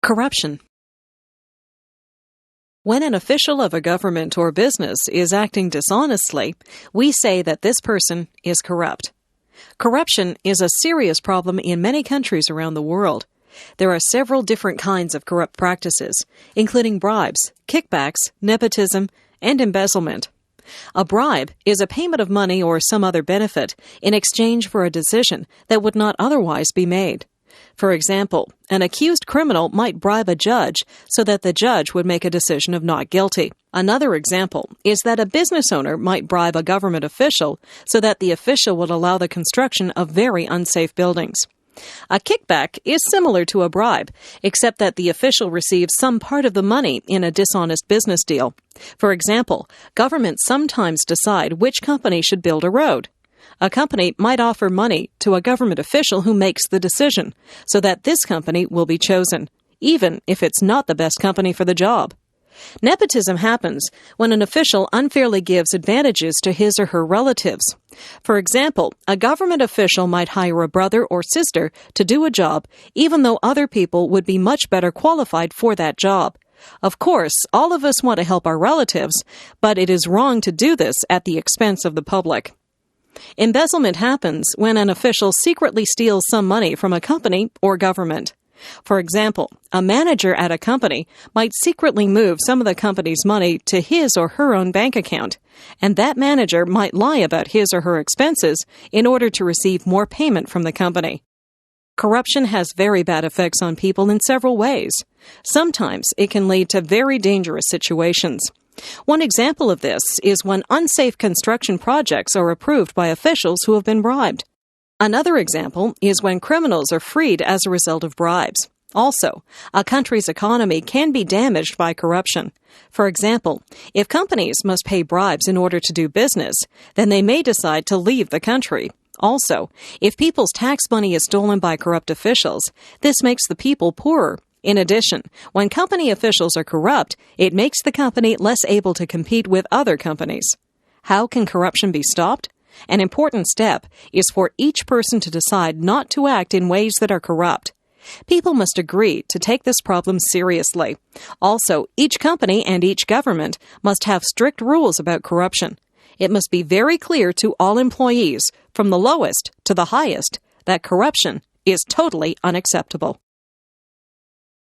Corruption. When an official of a government or business is acting dishonestly, we say that this person is corrupt. Corruption is a serious problem in many countries around the world. There are several different kinds of corrupt practices, including bribes, kickbacks, nepotism, and embezzlement. A bribe is a payment of money or some other benefit in exchange for a decision that would not otherwise be made. For example, an accused criminal might bribe a judge so that the judge would make a decision of not guilty. Another example is that a business owner might bribe a government official so that the official would allow the construction of very unsafe buildings. A kickback is similar to a bribe, except that the official receives some part of the money in a dishonest business deal. For example, governments sometimes decide which company should build a road. A company might offer money to a government official who makes the decision, so that this company will be chosen, even if it's not the best company for the job. Nepotism happens when an official unfairly gives advantages to his or her relatives. For example, a government official might hire a brother or sister to do a job, even though other people would be much better qualified for that job. Of course, all of us want to help our relatives, but it is wrong to do this at the expense of the public. Embezzlement happens when an official secretly steals some money from a company or government. For example, a manager at a company might secretly move some of the company's money to his or her own bank account, and that manager might lie about his or her expenses in order to receive more payment from the company. Corruption has very bad effects on people in several ways. Sometimes it can lead to very dangerous situations. One example of this is when unsafe construction projects are approved by officials who have been bribed. Another example is when criminals are freed as a result of bribes. Also, a country's economy can be damaged by corruption. For example, if companies must pay bribes in order to do business, then they may decide to leave the country. Also, if people's tax money is stolen by corrupt officials, this makes the people poorer. In addition, when company officials are corrupt, it makes the company less able to compete with other companies. How can corruption be stopped? An important step is for each person to decide not to act in ways that are corrupt. People must agree to take this problem seriously. Also, each company and each government must have strict rules about corruption. It must be very clear to all employees, from the lowest to the highest, that corruption is totally unacceptable.